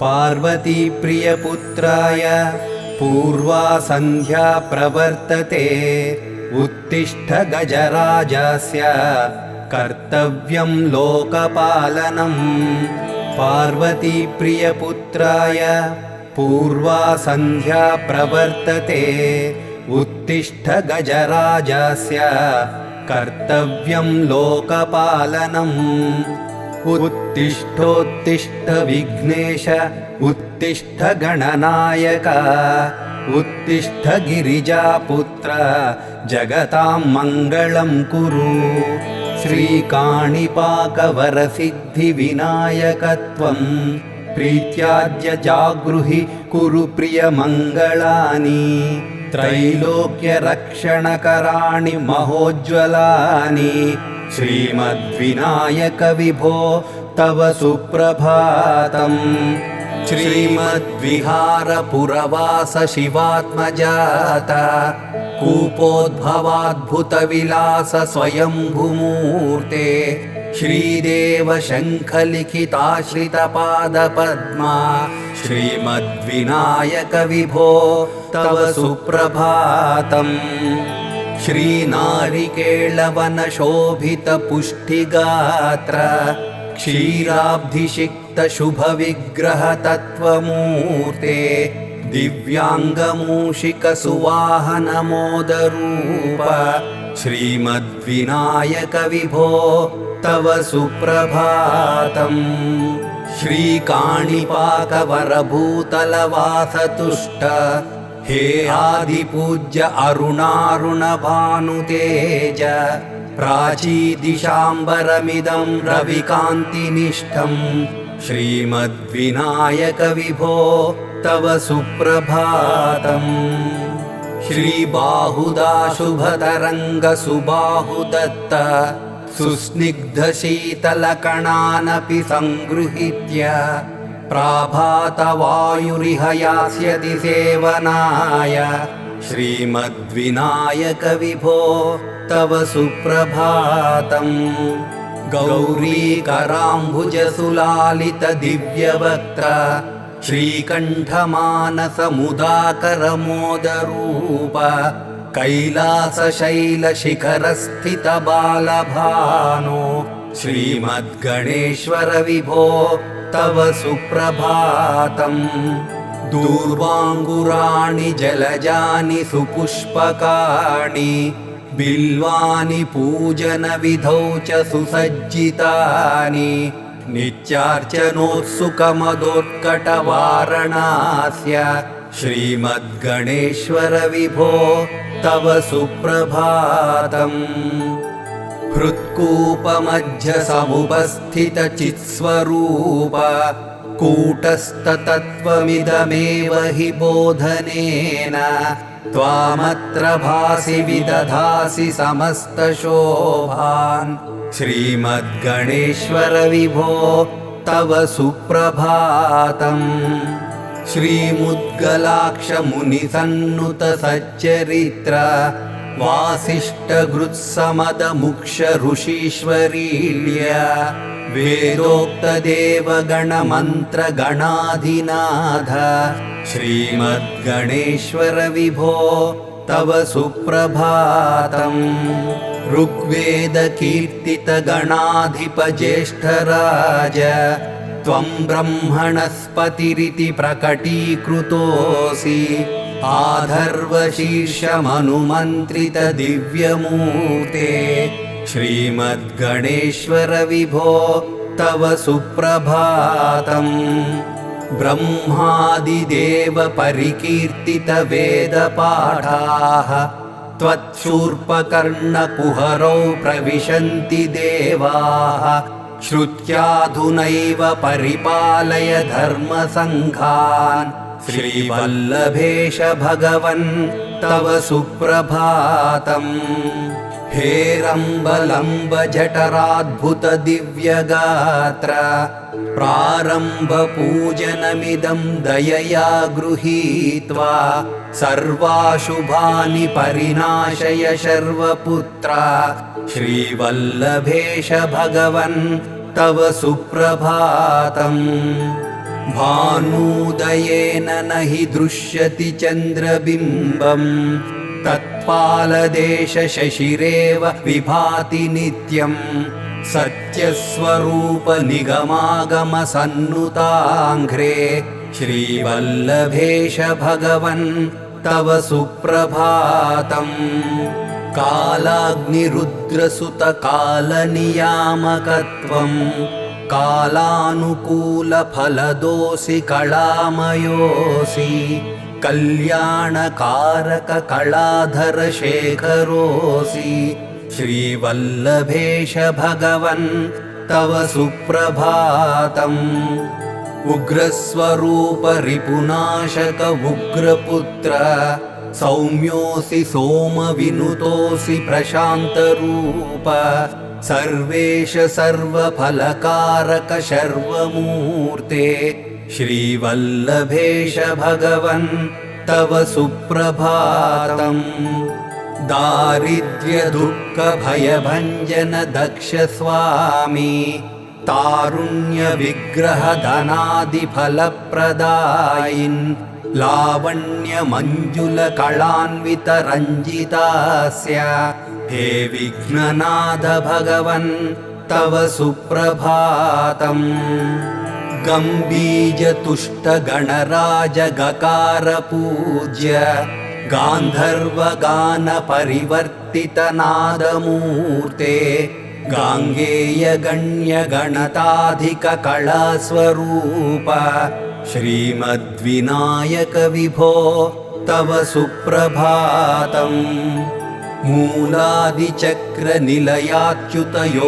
पार्वतीप्रियपुत्राय पूर्वा सन्ध्या प्रवर्तते उत्तिष्ठ गजराजस्य कर्तव्यं लोकपालनम् पार्वतीप्रियपुत्राय पूर्वा सन्ध्या प्रवर्तते उत्तिष्ठ गजराजस्य कर्तव्यं लोकपालनम् उत्तिष्ठोत्तिष्ठ विघ्नेश उत्तिष्ठ गणनायक उत्तिष्ठ गिरिजापुत्र जगतां मङ्गलं कुरु श्रीकाणिपाकवरसिद्धिविनायकत्वं प्रीत्याद्य जागृहि कुरु प्रियमङ्गलानि त्रैलोक्यरक्षणकराणि महोज्ज्वलानि श्रीमद्विनायक विभो तव सुप्रभातम् श्रीमद्विहारपुरवास शिवात्मजात कूपोद्भवाद्भुतविलास स्वयंभूमूर्ते श्रीदेव शङ्खलिखिताश्रितपादपद्मा श्रीमद्विनायक विभो तव सुप्रभातम् श्रीनारिकेळवनशोभितपुष्टिगात्र क्षीराब्धिषिक्तशुभविग्रहतत्त्वमूर्ते दिव्याङ्गमूषिकसुवाहनमोदरूप श्रीमद्विनायक विभो तव सुप्रभातम् श्रीकाणिपाकवरभूतलवासतुष्ट हे आदिपूज्य अरुणारुणभानुतेज प्राचीदिशाम्बरमिदं रविकान्तिनिष्ठं श्रीमद्विनायक विभो तव सुप्रभातम् श्रीबाहुदाशुभतरङ्गसुबाहुदत्त सुस्निग्धशीतलकणानपि सङ्गृहीत्य प्राभातवायुरिह यास्यति सेवनाय श्रीमद्विनायक विभो तव सुप्रभातम् गौरीकराम्बुजसुलालितदिव्यवक्त्र श्रीकण्ठमानसमुदाकरमोदरूप कैलासशैलशिखरस्थितबालभानो श्रीमद्गणेश्वर विभो तव सुप्रभातम् दूर्वाङ्गुराणि जलजानि सुपुष्पकाणि बिल्वानि पूजनविधौ च सुसज्जितानि नित्यार्चनोत्सुकमदोत्कटवारणास्य श्रीमद्गणेश्वर विभो तव सुप्रभातम् हृत्कूपमध्यसमुपस्थितचित्स्वरूप कूटस्थतत्त्वमिदमेव हि बोधनेन त्वामत्र भासि विदधासि समस्तशोभान् श्रीमद्गणेश्वर विभो तव सुप्रभातम् श्रीमुद्गलाक्षमुनिसन्नुत सच्चरित्र वासिष्ठगृत्समदमुक्ष ऋषीश्वरील्य वेदोक्तदेवगणमन्त्रगणाधिनाथ श्रीमद्गणेश्वर विभो तव सुप्रभातम् ऋग्वेदकीर्तितगणाधिपज्येष्ठराज त्वं ब्रह्मणस्पतिरिति प्रकटीकृतोऽसि आधर्वशीर्षमनुमन्त्रितदिव्यमूर्ते श्रीमद्गणेश्वर विभो तव सुप्रभातम् ब्रह्मादिदेव परिकीर्तितवेदपाठाः त्वत्शूर्पकर्णकुहरौ प्रविशन्ति देवाः श्रुत्याधुनैव परिपालय धर्मसङ्घान् श्रीवल्लभेश भगवन् तव सुप्रभातम् हेरम्बलम्ब जठराद्भुत दिव्यगात्र प्रारम्भपूजनमिदं दयया गृहीत्वा सर्वाशुभानि परिनाशय शर्वपुत्रा श्रीवल्लभेश भगवन् तव सुप्रभातम् भानूदयेन न हि दृश्यति चन्द्रबिम्बम् तत्पालदेशशशिरेव विभाति नित्यम् सत्यस्वरूपनिगमागमसन्नुताङ्घ्रे श्रीवल्लभेश भगवन् तव सुप्रभातम् कालाग्निरुद्रसुतकालनियामकत्वम् कालानुकूलफलदोऽसि कलामयोऽसि कल्याणकारककलाधरशेखरोऽसि श्रीवल्लभेश भगवन् तव सुप्रभातम् उग्रस्वरूप रिपुनाशक उग्रपुत्र सौम्योऽसि सोमविनुतोऽसि प्रशान्तरूप सर्वेश सर्वफलकारक शर्वमूर्ते श्रीवल्लभेश भगवन् तव सुप्रभातम् दारिद्र्यदुःखभयभञ्जन दक्ष स्वामी तारुण्यविग्रहधनादिफलप्रदायिन् लावण्यमञ्जुलकलान्वितरञ्जितास्य हे विघ्ननाथ भगवन् तव सुप्रभातम् गम्बीजतुष्टगणराजगकारपूज्य गान्धर्वगानपरिवर्तितनादमूर्ते गाङ्गेयगण्यगणताधिककलास्वरूप श्रीमद्विनायक विभो तव सुप्रभातम्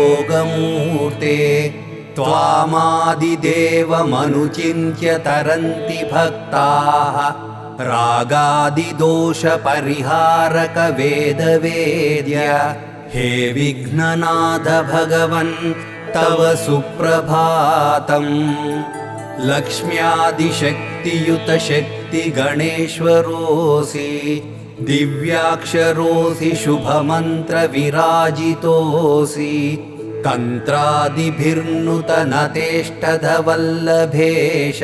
मूलादिचक्रनिलयाच्युतयोगमूर्ते त्वामादिदेवमनुचिन्त्य तरन्ति भक्ताः रागादिदोषपरिहारक वेदवेद्य हे विघ्ननाथ भगवन् तव सुप्रभातम् लक्ष्म्यादिशक्तियुत शक्तिगणेश्वरोऽसि दिव्याक्षरोऽसि शुभमन्त्रविराजितोऽसि तन्त्रादिभिर्नुतनतेष्टधवल्लभेश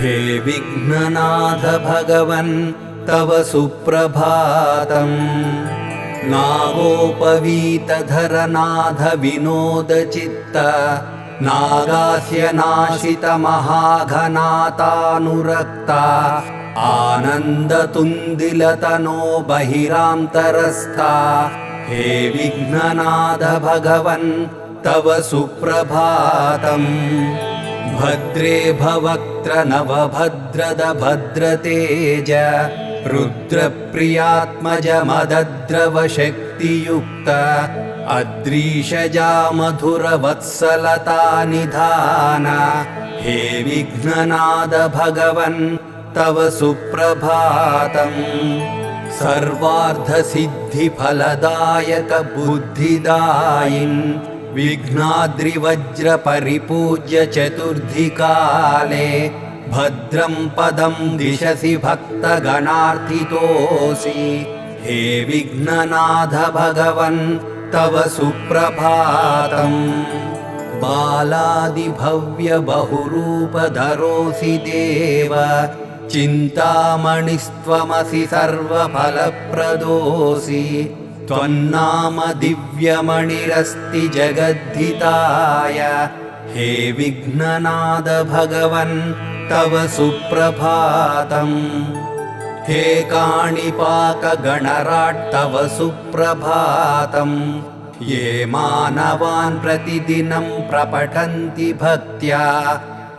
हे विघ्ननाथ भगवन् तव सुप्रभातम् नागोपवीतधरनाथ विनोदचित्त नागास्यनाशितमहाघनातानुरक्ता आनन्दतुन्दिलतनो बहिरान्तरस्था हे विघ्ननाथ भगवन् तव सुप्रभातम् भद्रे भवक्त्र नवभद्रद भद्रतेज रुद्रप्रियात्मज मदद्रवशक्तियुक्त अद्रीशजा मधुरवत्सलता निधान हे विघ्ननाथ भगवन् तव सुप्रभातम् सर्वार्थसिद्धिफलदायक बुद्धिदायिन् विघ्नाद्रिवज्रपरिपूज्य चतुर्धिकाले भद्रं पदं दिशसि भक्तगणार्थितोऽसि हे विघ्ननाथ भगवन् तव सुप्रभातम् बालादिभव्यबहुरूपधरोऽसि देव चिन्तामणिस्त्वमसि सर्वफलप्रदोऽसि त्वन्नाम दिव्यमणिरस्ति जगद्धिताय हे विघ्ननाथ भगवन् तव सुप्रभातम् हे काणिपाकगणराट् तव सुप्रभातम् ये मानवान् प्रतिदिनं प्रपठन्ति भक्त्या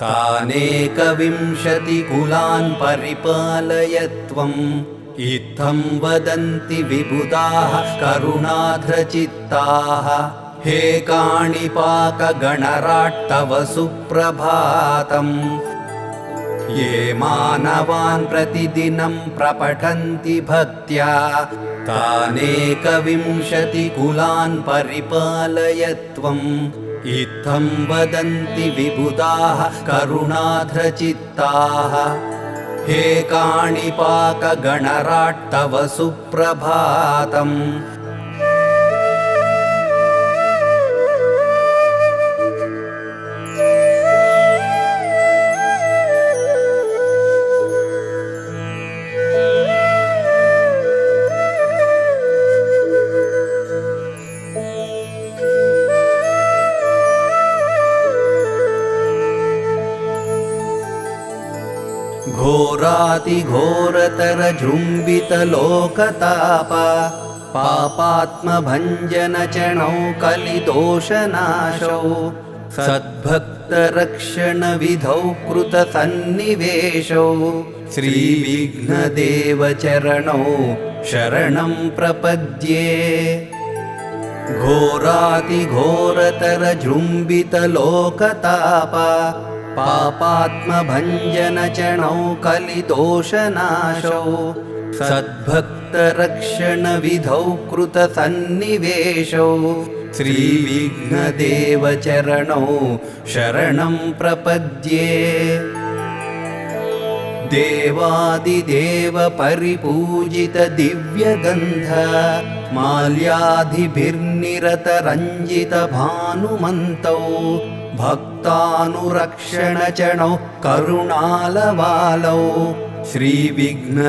तानेकविंशतिकुलान् परिपालय त्वम् इत्थं वदन्ति विबुधाः करुणार्द्रचित्ताः हे काणिपाकगणराट् तव सुप्रभातम् ये मानवान् प्रतिदिनं प्रपठन्ति भक्त्या तानेकविंशतिकुलान् परिपालय त्वम् इत्थं वदन्ति विबुधाः करुणार्द्रचित्ताः हे काणिपाकगणराट् तव सुप्रभातम् घोरातिघोरतरजृम्बितलोकताप पापात्मभञ्जनचणौ कलिदोषनाशौ सद्भक्तरक्षणविधौ कृतसन्निवेशौ श्रीविघ्नदेवचरणौ शरणं प्रपद्ये। घोरातिघोरतरजृम्बितलोकताप पापात्मभञ्जनचणौ कलिदोषनाशौ सद्भक्तरक्षणविधौ कृतसन्निवेशौ श्रीविघ्नदेवचरणौ शरणं प्रपद्ये। देवादिदेव परिपूजित दिव्यगन्ध माल्यादिभिर्निरतरञ्जित भानुमन्तौ भक्तानुरक्षणचणौ करुणालवालौ श्रीविघ्नदेवचरणौ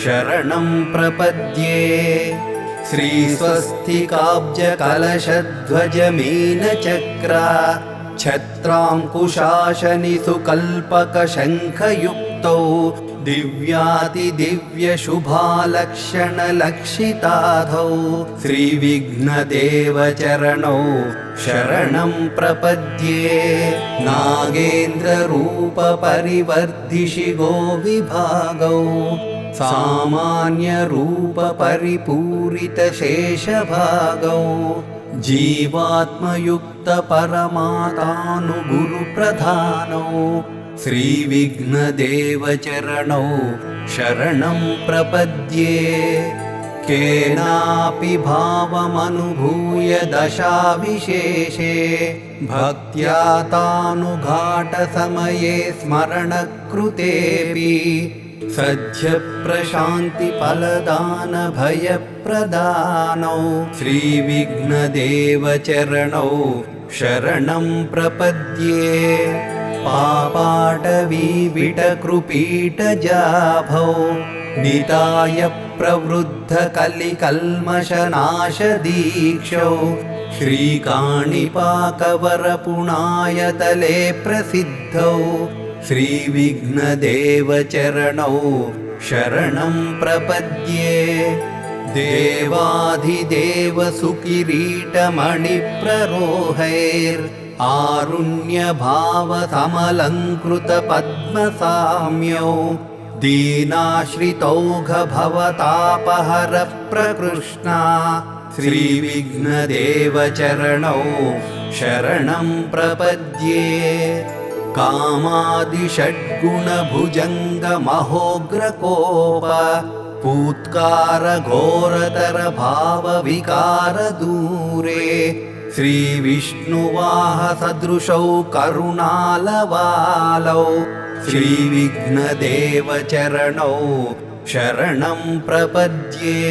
शरणं प्रपद्ये। श्रीस्वस्तिकाब्जकलशध्वजमीनचक्र छत्राङ्कुशाशनिसुकल्पकशङ्खयुक्तौ दिव्यातिदिव्यशुभालक्षणलक्षिताधौ श्रीविघ्नदेवचरणौ शरणं प्रपद्ये। नागेन्द्ररूपपरिवर्धिषिगो विभागौ सामान्यरूपपरिपूरितशेषभागौ जीवात्मयुक्तपरमातानुगुरुप्रधानौ श्रीविघ्नदेवचरणौ शरणं प्रपद्ये। केनापि भावमनुभूय दशाविशेषे भक्त्या तानुघाटसमये स्मरणकृतेऽपि सद्यप्रशान्तिफलदानभयप्रदानौ श्रीविघ्नदेवचरणौ शरणं प्रपद्ये। पापाटवीविटकृपीटजाभौ निताय प्रवृद्धकलिकल्मषनाशदीक्षौ श्रीकाणिपाकवरपुणायतले प्रसिद्धौ श्रीविघ्नदेवचरणौ शरणं प्रपद्ये। देवाधिदेवसुकिरीटमणिप्ररोहैरारुण्यभावसमलङ्कृतपद्मसाम्यौ दीनाश्रितौघभवतापहरप्रकृष्णा श्रीविघ्नदेवचरणौ शरणं प्रपद्ये। कामादिषड्गुणभुजङ्गमहोग्रकोप पूत्कारघोरतरभावविकारदूरे श्रीविष्णुवाहसदृशौ करुणालवालौ श्रीविघ्नदेवचरणौ शरणं प्रपद्ये।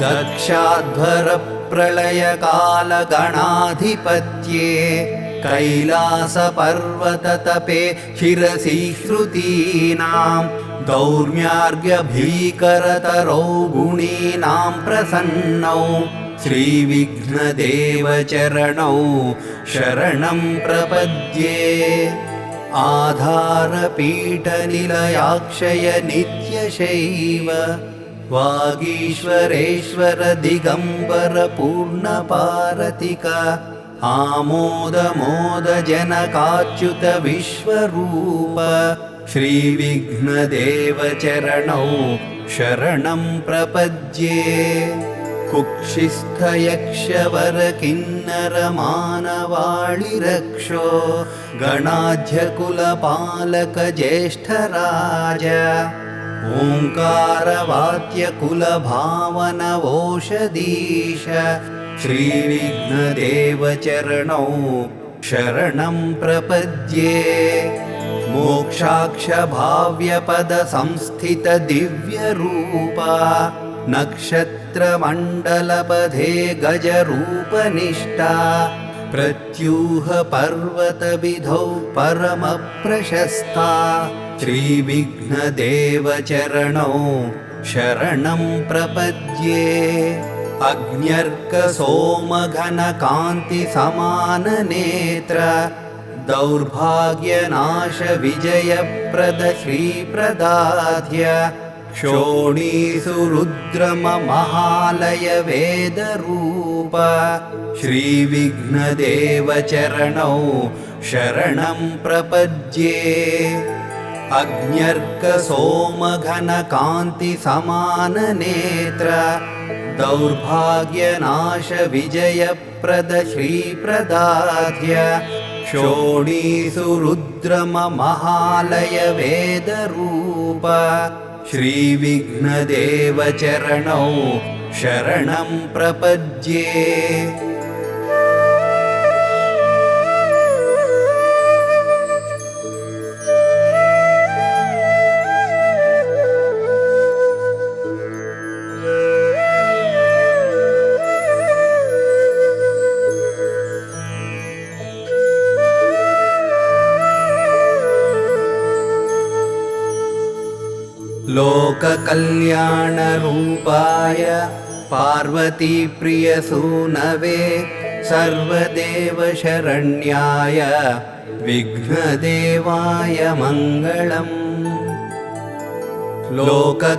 दक्षाध्वरप्रलयकालगणाधिपत्ये कैलासपर्वततपे शिरसि श्रुतीनां दौर्म्यार्घ्यभीकरतरौ गुणीनां प्रसन्नौ श्रीविघ्नदेवचरणौ शरणं प्रपद्ये। आधारपीठनिलयाक्षय नित्यशैव वागीश्वरेश्वर दिगम्बर पूर्णपारतिक आमोदमोदजनकाच्युत विश्वरूप श्रीविघ्नदेवचरणौ शरणं प्रपद्ये। कुक्षिस्थयक्षवरकिन्नरमानवाळिरक्षो गणाध्यकुलपालकज्येष्ठराज ओङ्कारवाद्यकुलभावनवोषधीश श्रीविघ्नदेवचरणौ शरणं प्रपद्ये। मोक्षाक्षभाव्यपदसंस्थितदिव्यरूप नक्षत्रमण्डलपथे गजरूपनिष्ठा प्रत्यूहपर्वतविधौ परमप्रशस्ता श्रीविघ्नदेवचरणौ शरणं प्रपद्ये। अग्न्यर्कसोमघनकान्तिसमाननेत्र दौर्भाग्यनाशविजयप्रद श्रीप्रदाध्य क्षोणीसुरुद्रमहालय वेदरूप श्रीविघ्नदेवचरणौ शरणं प्रपद्ये। अग्न्यर्कसोमघनकान्तिसमाननेत्र दौर्भाग्यनाशविजयप्रद श्रीप्रदाध्य क्षोणीसुरुद्रमहालय वेदरूप श्रीविघ्नदेवचरणौ शरणं प्रपद्ये। लोककल्याणरूपाय पार्वतीप्रियसूनवे सर्वदेवशरण्याय विघ्नदेवाय मङ्गलम्। लोककल्याणरूपाय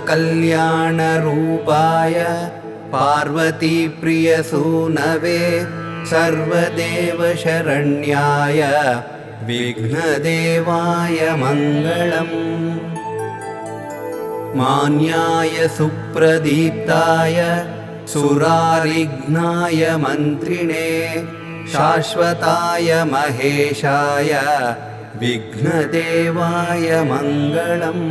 पार्वतीप्रियसूनवे सर्वदेवशरण्याय विघ्नदेवाय मङ्गलम्। मान्याय सुप्रदीप्ताय सुरारिघ्नाय मन्त्रिणे शाश्वताय महेशाय विघ्नदेवाय मङ्गलम्।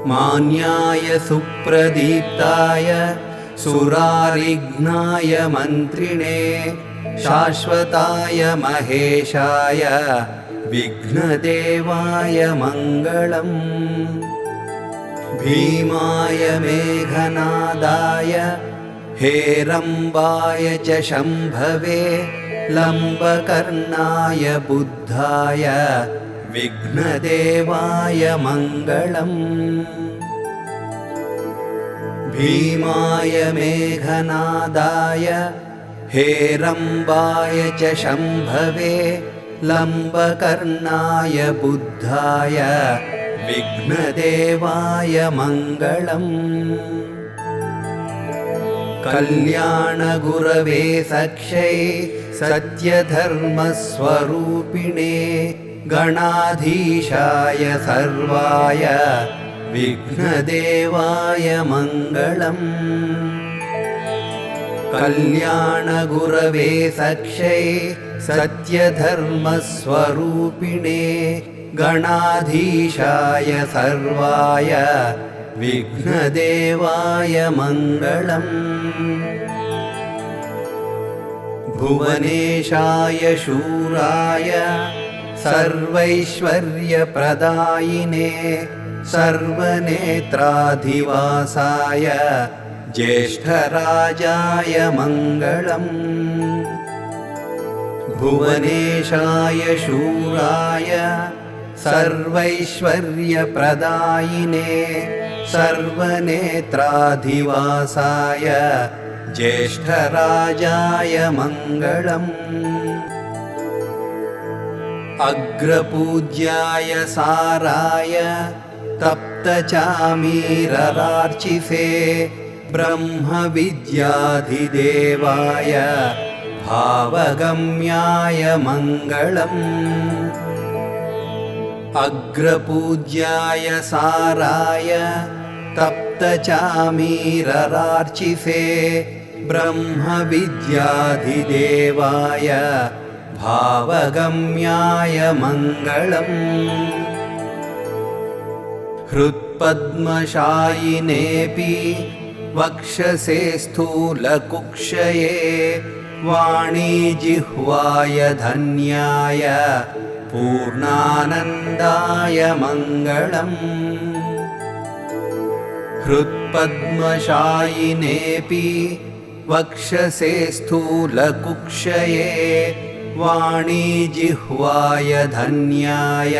मान्याय सुप्रदीप्ताय सुरारिघ्नाय मन्त्रिणे शाश्वताय महेशाय विघ्नदेवाय मङ्गलम्। भीमाय मेघनादाय हेरम्बाय च शम्भवे लम्बकर्णाय बुद्धाय विघ्नदेवाय मङ्गलम्। भीमाय मेघनादाय हेरम्बाय च शम्भवे लम्बकर्णाय बुद्धाय विघ्नदेवाय मङ्गलम्। कल्याणगुरवे सख्यै सत्यधर्मस्वरूपिणे गणाधीशाय सर्वाय विघ्नदेवाय मङ्गलम्। कल्याणगुरवे सख्यै सत्यधर्मस्वरूपिणे गणाधीशाय सर्वाय विघ्नदेवाय मङ्गलम्। भुवनेशाय शूराय सर्वैश्वर्यप्रदायिने सर्वनेत्राधिवासाय ज्येष्ठराजाय मङ्गलम्। भुवनेशाय शूराय सर्वैश्वर्यप्रदायिने सर्वनेत्राधिवासाय ज्येष्ठराजाय मङ्गलम्। अग्रपूज्याय साराय तप्तचामीररार्चिसे ब्रह्मविद्याधिदेवाय भावगम्याय मङ्गलम्। अग्रपूज्याय साराय तप्तचामीररार्चिसे ब्रह्मविद्याधिदेवाय भावगम्याय मङ्गलम्। हृत्पद्मशायिनेऽपि वक्षसे स्थूलकुक्षये वाणीजिह्वाय धन्याय पूर्णानन्दाय मङ्गलम्। हृत्पद्मशायिनेऽपि वक्षसे स्थूलकुक्षये वाणीजिह्वाय धन्याय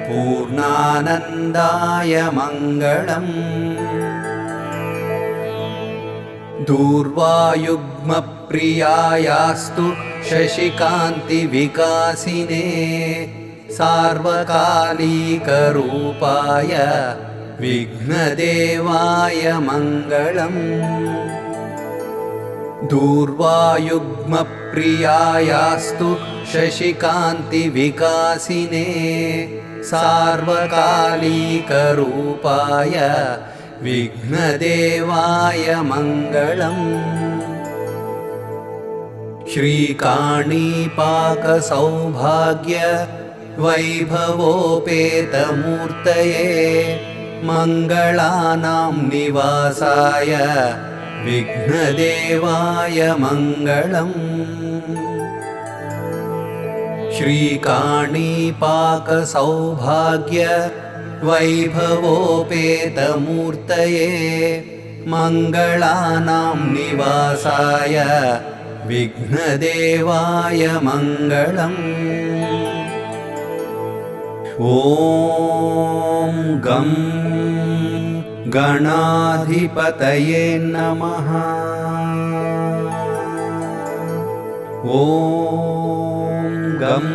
पूर्णानन्दाय मङ्गलम्। दूर्वायुग्मप्रियायास्तु शशिकान्तिविकासिने सार्वकालिकरूपाय विघ्नदेवाय मङ्गलम् दूर्वायुग्मप्रियायास्तु शशिकान्तिविकासिने सार्वकालिकरूपाय विघ्नदेवाय मङ्गलम् श्रीकाणीपाकसौभाग्य वैभवोपेतमूर्तये मङ्गलानां निवासाय विघ्नदेवाय मङ्गलम् श्रीकाणीपाकसौभाग्य वैभवोपेतमूर्तये मङ्गलानां निवासाय विघ्नदेवाय मङ्गलम् ॐ गं गणाधिपतये नमः। ॐ गं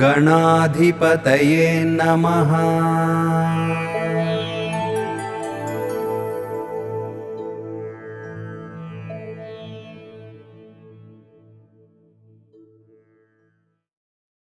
गणाधिपतये नमः।